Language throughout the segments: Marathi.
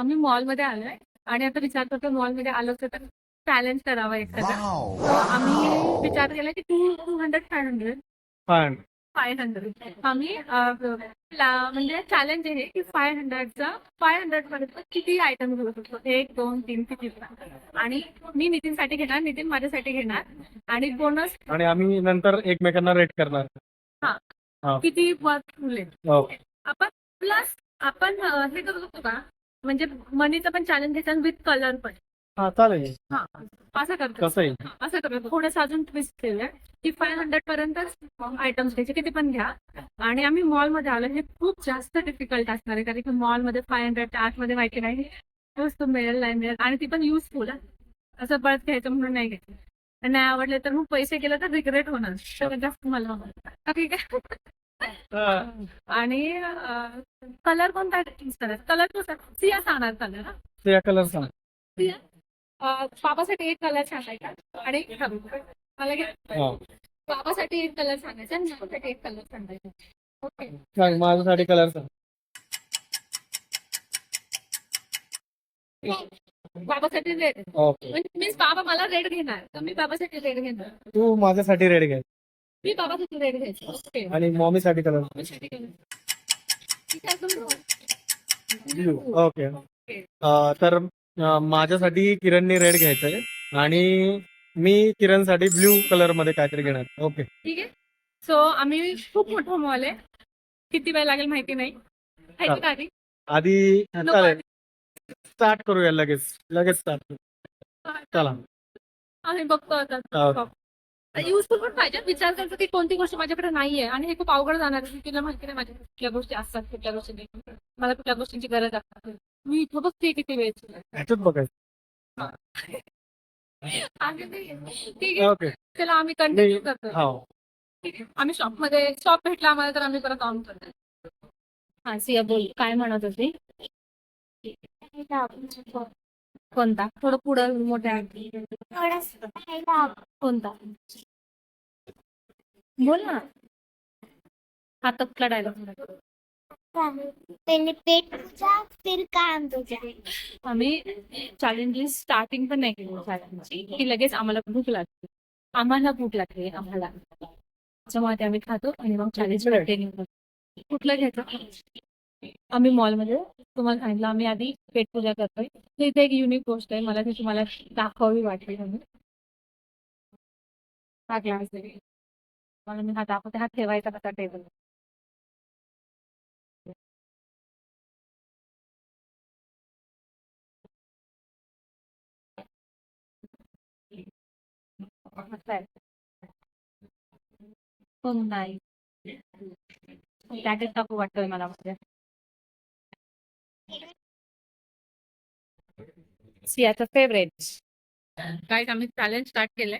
आम्ही मॉलमध्ये आलोय आणि आता विचार करतो मॉलमध्ये आलो तर चॅलेंज करावा एखादा. तो आम्ही विचार केला की 200 500 पण 500 आम्ही म्हणजे चॅलेंज आहे की 500 पर्यंत किती आयटम घेऊ शकतो. 1 2 3 किती आणि मी नितीनसाठी घेणार, नितीन माझ्यासाठी घेणार आणि बोनस आणि आम्ही नंतर एकमेकांना रेट करणार. हा हा. किती वाचले ओके. आपण. प्लस आपण हे करू शकतो का, म्हणजे मनीचं पण चॅलेंज घ्यायचं विथ कलर पण. हा चालेल. हा असं करतो. कसं आहे? असं करतो थोडंसं अजून ट्विस्ट केलंय की 500 पर्यंतच आयटम्स घ्यायचे, किती पण घ्या. आणि आम्ही मॉलमध्ये आलो, हे खूप जास्त डिफिकल्ट असणार आहे कारण की मॉलमध्ये 500 आतमध्ये माहिती नाही वस्तू मिळेल नाही मिळेल आणि ती पण युजफुल. असं परत घ्यायचं म्हणून नाही घ्यायचं. नाही आवडले तर मग पैसे गेले तर रिग्रेट होणार. तर जास्त मला ठीक आहे. आणि कलर कोणता चूज करायचा? कलर तो सिया सांगणार कलर. हा ते कलर सांग. सिया बाबासाठी एक कलर सांगायचा आणि मला बाबासाठी एक कलर सांगायचा आणि माझ्यासाठी एक कलर सांगायचा. ओके सांग माझ्यासाठी कलर सांग. बाबासाठी रेड. ओके. मीन्स बाबा मला रेड घेणार तर मी बाबासाठी रेड घेणार. तू माझ्यासाठी रेड घे मी बाबासाठी रेड घ्यायचं. ओके आणि मॉमीसाठी कलर. ब्लू. ओके. तर माझ्यासाठी किरणने रेड घ्यायचंय आणि मी किरणसाठी ब्ल्यू कलर मध्ये काहीतरी घेणार. ओके ठीक आहे. सो आम्ही खूप मोठा मॉल आहे, किती वेळ लागेल माहिती नाही. खायचं का आधी? आधी नको चालेल. आधी. स्टार्ट करूया लगेच स्टार्ट. चला. आम्ही बघतो आता. युजफुल पण पाहिजे. विचार करतो की कोणती गोष्ट माझ्याकडे नाहीये आणि हे खूप अवघड जाणार आहे. तिला माहिती नाही माझ्या कुठल्या गोष्टी असतात, कुठल्या गोष्टी नाही. मला कुठल्या गोष्टींची गरज असते. मी इथं बघते किती वेळ. ह्याच्यात बघायचं. ठीक आहे. ओके. चला आम्ही कंटिन्यू करतो. हो. ठीक आहे. आम्ही शॉप भेटला आम्हाला तर आम्ही परत ऑन करतो. हा सिया बोल, काय म्हणत होती? कोणता? थोडं पुढं मोठ्या. कोणता बोल ना. आता कुठला डायलॉग? पहले पेट पूजा फिर काम तुझा. आम्ही चॅलेंजेस स्टार्टिंग पण नाही केली चॅलेंजची की लगेच आम्हाला भूक लागते. आम्हाला त्याच्यामुळे आम्ही खातो आणि मग चॅलेंज कंटिन्यू करतो. कुठलं घ्यायचं? आम्ही मॉलमध्ये तुम्हाला सांगितलं आम्ही आधी पेटपूजा करतोय. तर इथे एक युनिक गोष्ट आहे, मला ती तुम्हाला दाखवावी वाटली म्हणून हा ग्लास आहे. मला मी हा दाखवते. हा ठेवायचा कसा टेबल. पण नाही पॅकेट टाकू वाटतोय मला. सियाचं फेवरेट. काय आम्ही चॅलेंज स्टार्ट केलंय.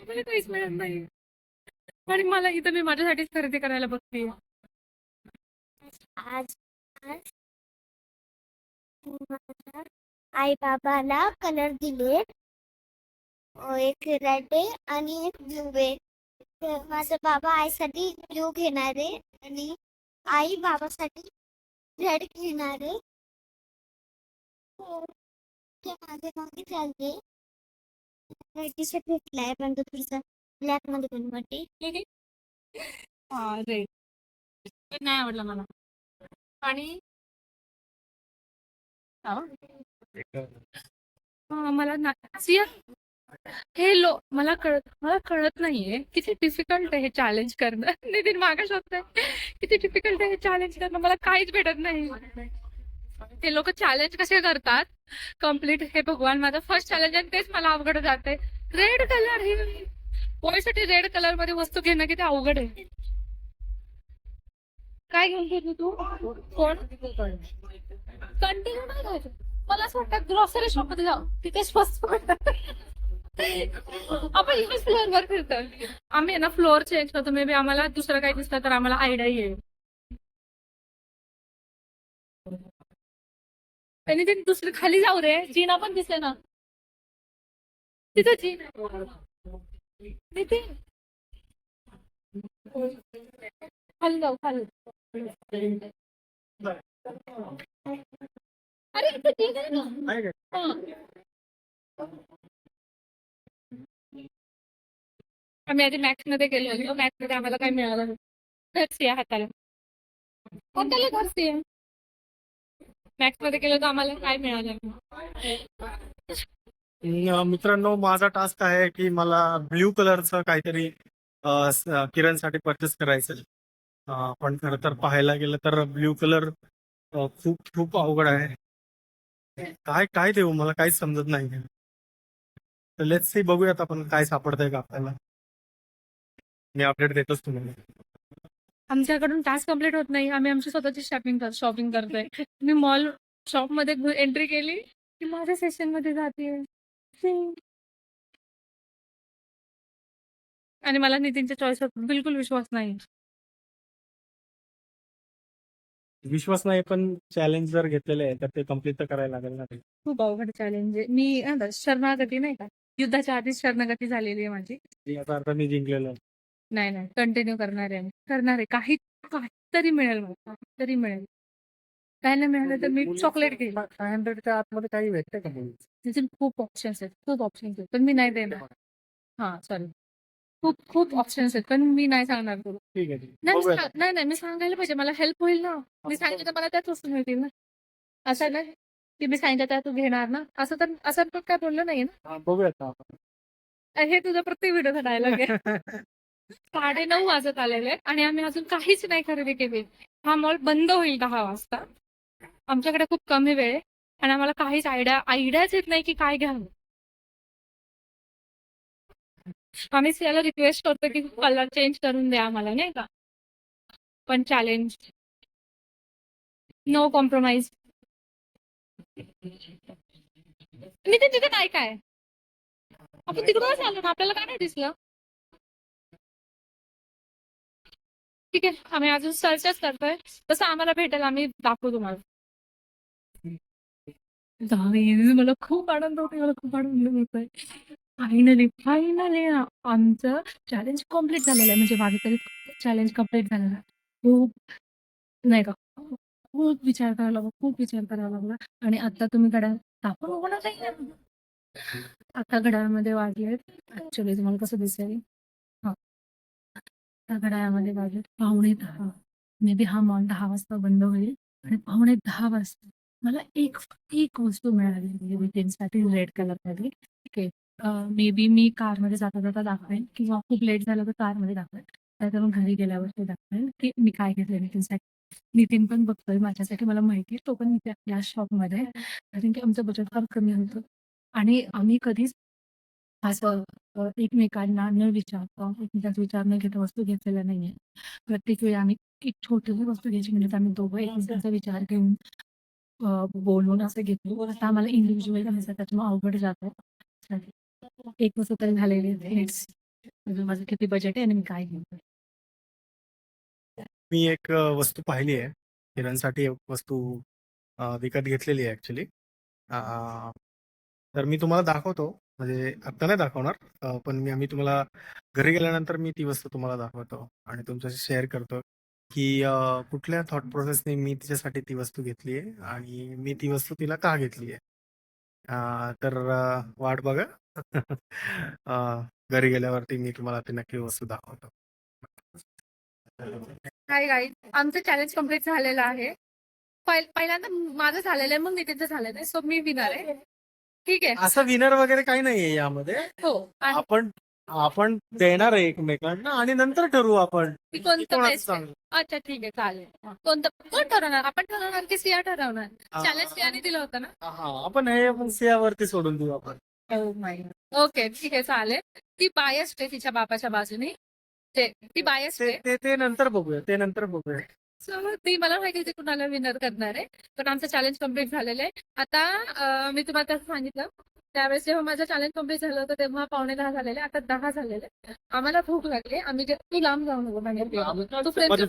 मला काहीच मिळत नाही आणि मला इथं मी माझ्यासाठीच खरेदी करायला बघते. आज आज माझ्या आई बाबाला कलर दिले. एक रेड आहे आणि एक ब्लू आहे. तर माझा बाबा आईसाठी ब्लू घेणार आहे आणि आई बाबासाठी रेड घेणार आहे. तर ते माझे मागे चालले. टी शर्ट घेतलाय पण तो थोडासा ब्लॅक मध्ये बनवते. हा रेड नाही आवडला मला. आणि मला सिया मला कळत नाहीये किती डिफिकल्ट आहे हे चॅलेंज करणं. नितीन मागे शोधतोय किती डिफिकल्ट आहे हे चॅलेंज करणं. मला काहीच भेटत नाही. ते लोक चॅलेंज कसे करतात कम्प्लीट हे भगवान. माझं फर्स्ट चॅलेंज आहे तेच मला अवघड जाते. रेड कलर ही पोळीसाठी रेड कलर मध्ये वस्तू घेणं किती अवघड आहे. काय घेऊन घेतली तू? कोण कंटिन्यू नाही घ्यायचं. मला असं वाटतं ग्रॉसरी शॉप मध्ये जाऊ, तिथे स्वस्त भेटतात. आपण इथे फ्लोअर वर फिरतोय. आम्ही ना फ्लोअर चेंज करतो. मे बी आम्हाला दुसरं काही दिसलं तर आम्हाला आयडिया येईल. आणि ते दुसरं खाली जाऊ रे. जीना पण दिसे ना तिथे. जीन नितीन खाली जाऊ खाली. अरे इथे ठीक आहे ना. आहे काय? हा. आम्ही आधी मॅक्स मध्ये गेलो होतो. मॅक्स मध्ये आम्हाला काही मिळालं नाही. घरची आहे हाताला. हाताला घरची आहे. मॅक्स मध्ये गेलो तर आम्हाला काय मिळालं नाही. मित्रांनो, माझा टास्क आहे की मला ब्ल्यू कलरचं काहीतरी किरणसाठी परचेस करायचं. पण खरं तर पाहायला गेलं तर ब्ल्यू कलर खूप खूप अवघड आहे. काय काय देऊ मला काहीच समजत नाही. तर लेट्स सी, बघूयात आपण काय सापडतंय का आपल्याला. मी अपडेट देतोच तुम्हाला. आमच्याकडून टास्क कम्प्लीट होत नाही. आम्ही आमची स्वतःची शॉपिंग करतोय. मी मॉल शॉप मध्ये एंट्री केली की माझ्या सेशन मध्ये जाते. आणि मला नितीनच्या चॉईसवर बिलकुल विश्वास नाही. विश्वास नाही, पण चॅलेंज जर घेतलेले आहे तर ते कम्प्लीट तर करायला लागेल ना. खूप अवघड चॅलेंज आहे. मी शरणागती नाही का, युद्धाच्या आधीच शरणागती झालेली आहे माझी. याचा अर्थ मी जिंकलेलो आहे. नाही कंटिन्यू करणार आहे. करणार आहे. काहीतरी मिळेल मला. काहीतरी मिळेल. काय नाही मिळालं तर मी चॉकलेट घेईल. 500च्या आतमध्ये काही भेटते का मुली? तिथे खूप ऑप्शन्स आहेत. पण मी नाही देणार. हा सॉरी. खूप ऑप्शन्स आहेत पण मी नाही सांगणार तुला. ठीक आहे, ठीक आहे. नाही बघूया. नाही मी सांगायला पाहिजे. मला हेल्प होईल ना. मी सांगितलं तर मला त्याच वस्तू मिळतील ना. असं नाही की मी सांगितलं त्या तू घेणार ना. असं पण काय बोललं नाहीये ना. बघूयात ना आपण. हे तुझा प्रत्येक व्हिडिओचा डायलॉग आहे. 9:30 वाजत आलेले आणि आम्ही अजून काहीच नाही खरेदी केली. हा मॉल बंद होईल 10 वाजता. आमच्याकडे खूप कमी वेळ आहे आणि आम्हाला काहीच आयडियाच येत नाही की काय घ्यावं. आम्ही याला रिक्वेस्ट करतो की कलर चेंज करून द्या आम्हाला, नाही का. पण चॅलेंज, नो कॉम्प्रोमाइज. तिथे काय आपण तिकडूनच आलो ना, आपल्याला काय नाही दिसलं. ठीक आहे, आम्ही अजून सर्चच करतोय. तसं आम्हाला भेटेल आम्ही दाखवू तुम्हाला. मला खूप आनंद होतोय. फायनली आमचं चॅलेंज कम्प्लीट झालेलं आहे. म्हणजे माझं तरी चॅलेंज कम्प्लीट झालेलं आहे. खूप नाही का, खूप विचार करावा लागला. आणि आता तुम्ही घड्याळ दाखवून बघणार नाही. आता घड्याळामध्ये वाजलेत, ऍक्च्युली तुम्हाला कसं दिसेल, हा, आता घड्याळामध्ये वाजलेत 9:45. मे बी हा मॉल 10 वाजता बंद होईल आणि 9:45 वाजता मला एक वस्तू मिळाली विकेंडसाठी रेड कलर मध्ये. ठीक आहे. मे बी मी कारमध्ये जाता दाखवेन किंवा खूप लेट झालं तर कारमध्ये दाखवेन. त्याच्यावरून घरी गेल्यावर ते दाखवेन की मी काय घेतलं नितीनसाठी. नितीन पण बघतोय माझ्यासाठी, मला माहिती आहे तो पण या शॉपमध्ये, कारण की आमचं बजेट फार कमी होतं आणि आम्ही कधीच असं एकमेकांना न विचारता, एकमेकांचा विचार न घेता वस्तू घेतलेल्या नाहीये. प्रत्येक वेळी आम्ही एक छोटीशी वस्तू घ्यायची म्हणजे आम्ही दोघं एकमेकांचा विचार घेऊन बोलून असं घेतो. आता आम्हाला इंडिव्हिज्युअल घ्यायचं त्याच्यामुळे अवघड जातं. एक वस्तू तरी झालेली आहे. माझं किती बजेट आहे आणि मी काय घेऊ. मी एक वस्तू पाहिली आहे. किरणसाठी एक वस्तू विकत घेतलेली आहे ऍक्च्युली. तर मी तुम्हाला दाखवतो. म्हणजे आत्ता नाही दाखवणार, पण आम्ही तुम्हाला घरी गेल्यानंतर मी ती वस्तू तुम्हाला दाखवतो आणि तुमच्याशी शेअर करतो की कुठल्या थॉट प्रोसेसने मी तिच्यासाठी ती वस्तू घेतली आहे आणि मी ती वस्तू तिला का घेतली आहे. तर वाट बघा. घरी गेल्यावरती मी तुम्हाला ती नक्की वस्तू दाखवतो. हाय गाईज, आमचं चॅलेंज कम्प्लीट झालेलं आहे. पहिल्यांदा माझं झालेलं आहे, मग नितीनचं झालेलं आहे. सो मी विनर आहे. ठीक आहे. असं विनर वगैरे काही नाहीये यामध्ये. हो. आपण देणार आहे एकमेकांना आणि नंतर ठरवू आपण की कोणतं कोणाचं बेस्ट आहे. चांगलं. अच्छा ठीक आहे, चालेल. कोण ठरवणार? आपण ठरवणार की सिया ठरवणार? चॅलेंज सियाने दिलं होतं ना. आपण सियावरती सोडून देऊ आपण. ओके ठीक आहे, चालेल. ती बायस्ड आहे तिच्या बापाच्या बाजूने. ती बायस्ड आहे. ते नंतर बघूया. सो ती मला माहिती आहे कुणाला विनर करणार आहे. पण आमचं चॅलेंज कम्प्लीट झालेलं आहे. आता मी तुम्हाला तसं सांगितलं त्यावेळेस जेव्हा माझं चॅलेंज कम्प्लीट झालं होतं तेव्हा 9:45 झालेले, आता 10 झालेले. आम्हाला भूक लागली. आम्ही तू लांब जाऊ नको तू प्रेमच्या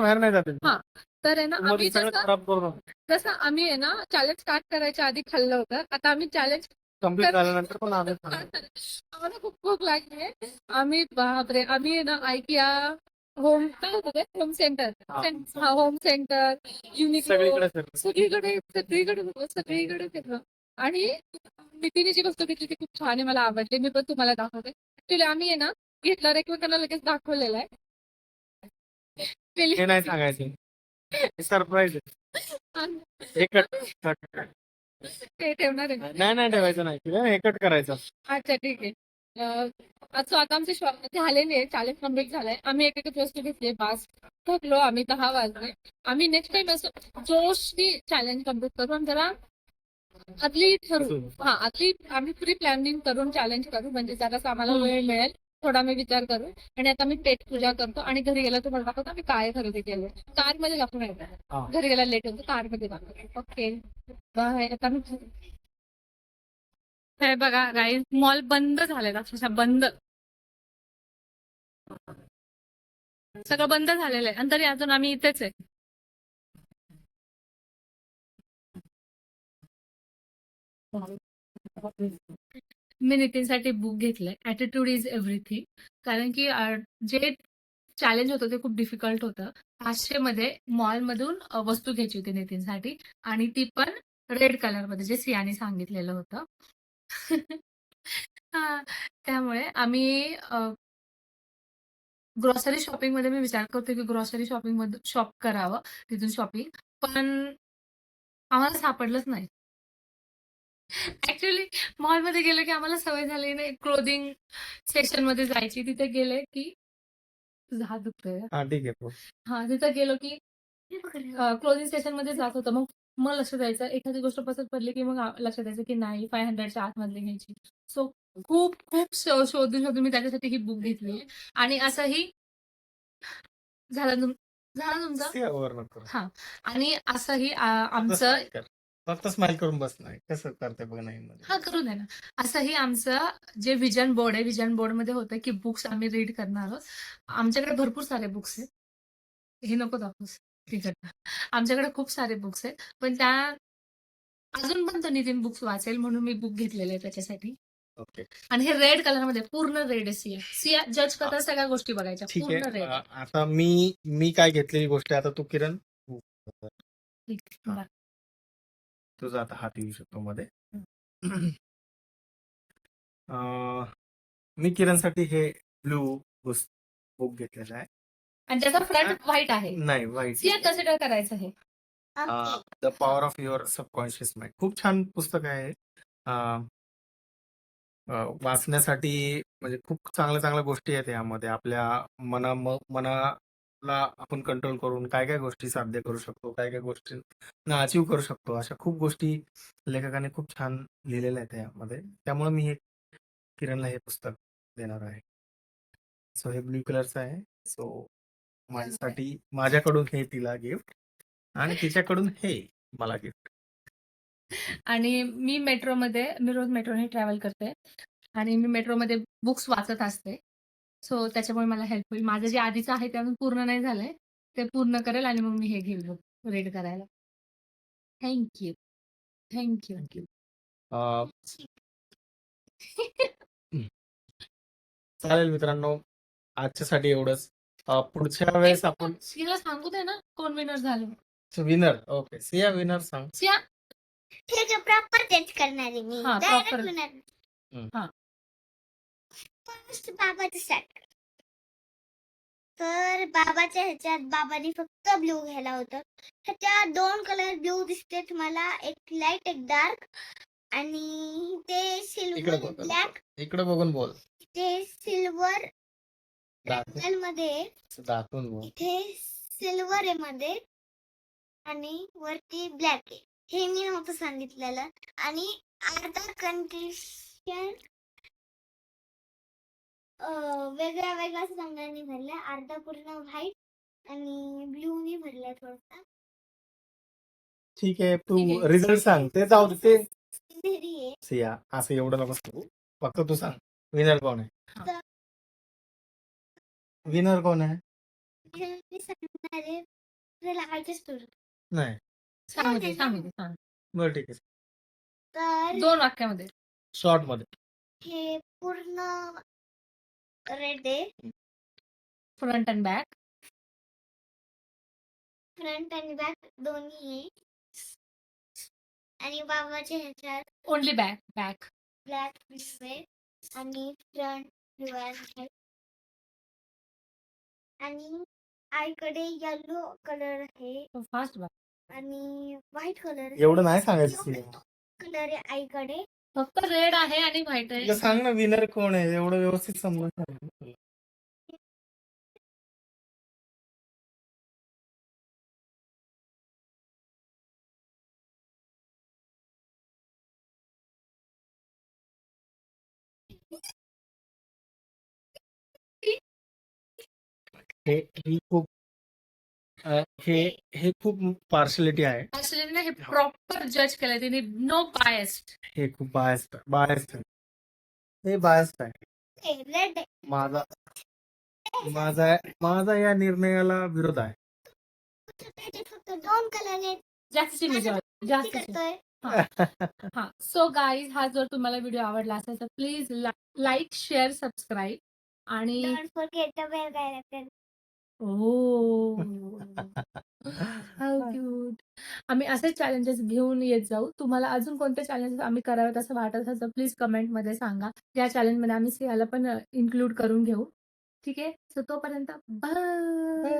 बाहेर नाही जाते. हा, तर आहे ना आम्ही खराब करू नका. जसं आम्ही आहे ना चॅलेंज स्टार्ट करायच्या आधी खाल्लं होतं. आता आम्ही चॅलेंज कम्प्लीट झाल्यानंतर पण आम्ही आम्हाला खूप भूक लागली आहे. आम्ही बापरे, आम्ही आहे ना IKEA होम काय होतं ते होम सेंटर. हा. हा होम सेंटर, युनिक्लो, सगळीकडे फिरलो. सगळीकडे फिरलो. आणि नितीने जी वस्तू घेतली ती खूप छान आहे, मला आवडली. मी पण तुम्हाला दाखवते. ऍक्च्युली आम्ही आहे ना घेतल्यावर एकमेकांना लगेच दाखवलेलं आहे. हे नाही सांगायचं, सरप्राईज आणि हे कट ते ठेवणार आहे. नाही ठेवायचं नाही, हे कट करायचं. अच्छा ठीक आहे. आता आमचे झालेले आहे, 40 कंप्लीट झालंय. आम्ही एक एकच वस्तू घेतली, बास थकलो आम्ही. 10 वाजले. आम्ही नेक्स्ट टाइम असं जोशनी चॅलेंज कम्प्लीट करू आणि जरा आदली ठरू. आदली आम्ही प्री प्लॅनिंग करून चॅलेंज करू, म्हणजे जरासा आम्हाला वेळ मिळेल. थोडा मी विचार करू. आणि आता मी पेट पूजा करतो आणि घरी गेला तुम्हाला दाखवतो आम्ही काय खरेदी केलं. कार मध्ये दाखवून हा. येतो. घरी गेला लेट होतो, कार मध्ये दाखवतो. Okay bye. आता मी हे बघा गाईज, मॉल बंद झालेत, अक्षरशः बंद. सगळं बंद झालेलं आहे आणि तरी अजून आम्ही इथेच आहे. मी नितीनसाठी बुक घेतलंय, ऍटिट्यूड इज एव्हरीथिंग. कारण की जे चॅलेंज होतं ते खूप डिफिकल्ट होतं. 500 मध्ये मॉलमधून वस्तू घ्यायची होती नितीनसाठी, आणि ती पण रेड कलर मध्ये, जे सियाने सांगितलेलं होतं. हा, त्यामुळे आम्ही ग्रॉसरी शॉपिंग मध्ये मी विचार करते की ग्रॉसरी शॉपिंग मध्ये शॉप करावं, तिथून शॉपिंग. पण आम्हाला सापडलंच नाही. ऍक्च्युली मॉलमध्ये गेलो की आम्हाला सवय झाली नाही क्लोदिंग सेक्शन मध्ये जायची. तिथे गेले की तुझा हात दुखतोय का? हा ठीक आहे. हा, तिथं गेलो की क्लोदिंग सेक्शन मध्ये जात होतं. मग लक्ष द्यायचं, एखादी गोष्ट पसंत पडली की मग लक्ष द्यायचं की नाही 500च्या आतमधली घ्यायची. सो खूप खूप शोधून शोधून मी त्याच्यासाठी ही बुक घेतली. आणि असंही झालं तुमचं. ओव्हर नको. हा, आणि असंही आमचं फक्त स्माइल करून बस. नाही कसं करते बघ नाही हा करू दे ना. असंही आमचं जे विजन बोर्ड आहे, विजन बोर्ड मध्ये होतं की बुक्स आम्ही रीड करणार आहोत. आमच्याकडे भरपूर सारे बुक्स आहेत. हे नको दाखवूस तिकडनं. आमच्याकडे खूप सारे बुक्स आहेत, पण त्या अजून पण तो नितीन बुक्स वाचेल म्हणून मी बुक घेतलेले आहे त्याच्यासाठी. ओके आणि हे रेड कलर मध्ये पूर्ण रेड आहे. सिया जज करता सगळ्या गोष्टी बघायच्या. ठीक पूर्ण आहे. रेड. आता मी काय घेतलेली गोष्ट आहे, आता तू किरण हा. तुझा आता हात येऊ शकतो मध्ये. मी किरणसाठी हे ब्लू बुक घेतलेलं आहे. आणि त्याचा फ्रंट व्हाईट आहे. नाही व्हाईट. सिया कन्सिडर करायचं हे. The power of your subconscious mind. खूप छान पुस्तक आहे. वाचण्यासाठी म्हणजे खूप चांगल्या गोष्टी आहेत यामध्ये. आपल्या मनाला आपण कंट्रोल करून काय काय गोष्टी साध्य करू शकतो, काय काय गोष्टी अचीव करू शकतो, अशा खूप गोष्टी लेखकाने खूप छान लिहिलेल्या आहेत यामध्ये. त्यामुळे मी हे किरणला हे पुस्तक देणार आहे. सो हे ब्ल्यू कलरचं आहे. सो माझ्यासाठी, माझ्याकडून हे तिला गिफ्ट आणि तिच्याकडून हे मला गिफ्ट. आणि मी रोज मेट्रोने ट्रॅव्हल करते आणि मी मेट्रोमध्ये बुक्स वाचत असते. सो त्याच्यामुळे मला हेल्प होईल. माझं जे आधीचं आहे ते अजून पूर्ण नाही झालंय, ते पूर्ण करेल आणि मग मी हे घेईल बुक रीड करायला. थँक्यू. थँक्यू. चालेल मित्रांनो, आजच्यासाठी एवढंच. पुढच्या वेळेस आपण सियाला सांगू दे ना कोण विनर झालं. विनर. ओके सिया विनर सांग. सिया हे जो प्रॉपर तेच करणार आहे मी. हा, Direct proper. winner. हा. फर्स्ट बाबाचं स्टार्ट. तर बाबाच्या ह्याच्यात बाबांनी फक्त ब्ल्यू घ्यायला होतं. ह्याच्यात 2 कलर ब्ल्यू दिसतेत मला, एक लाईट एक डार्क. आणि ते इकडे सिल्वर बघ. ब्लॅक. इकडे बघून बोल. ते सिल्वर दाखवून मध्ये, बोल. इथे सिल्वर आहे मध्ये आणि वरती ब्लॅक आहे. हे मी नव्हतं सांगितलेलं. आणि अर्धा कंडिशन वेगळ्या वेगळ्या रंगाने भरल्या. अर्धा पूर्ण व्हाईट आणि ब्ल्यूनी भरल्या थोडसा. ठीक आहे. तू ठीक आहे. रिझल्ट सांग. ते जाऊ दे. ते अंधेरी आहे. सिया असं एवढं नको सांगू. फक्त तू सांग विनर कोण आहे. तर विनर कोण आहे. हे मी सांगणार आहे. तुला लागायची स्टोरी. नाही सांगू दे. सांग. बरं ठीक आहे. तर 2 वाक्यामध्ये. शॉर्ट मध्ये. हे पूर्ण रेड आहे. Front and back. फ्रंट आणि बॅक दोन्ही आहे. आणि बाबाच्या ह्याच्यात ओनली बॅक. ब्लॅक आहे आणि फ्रंट रिवर्स आहे. आणि आईकडे येलो कलर आहे फास्ट बघ. आणि व्हाईट कलर एवढं नाही सांगायचं कलर आहे आईकडे. फक्त रेड आहे आणि व्हाईट आहे. तुला सांग ना विनर कोण आहे एवढं व्यवस्थित समजून सांग. ही खूप हे हे खूप पार्शलिटी आहे. असले ना हे प्रॉपर जज केलं तिने. No biased. हे खूप बायस्ड आहे. हे बायस्ड आहे. रेड आहे. माझा या निर्णयाला विरोध आहे. त्याच्यात फक्त 2 कलर आहेत. जास्तीची मजा मी जास्त. करतोय. हा. सो गाईज, हा जर तुम्हाला व्हिडिओ आवडला असेल तर प्लीज लाईक, शेअर, सबस्क्राईब आणि Don't forget the bell icon. हो हाऊ क्यूट. आम्ही असे चॅलेंजेस घेऊन येत जाऊ. तुम्हाला अजून कोणते चॅलेंजेस आम्ही करावेत असं वाटत असेल तर प्लीज कमेंटमध्ये सांगा. या चॅलेंजमध्ये आम्ही सिंहाला पण इन्क्लूड करून घेऊ. ठीक आहे. सो तोपर्यंत बाय.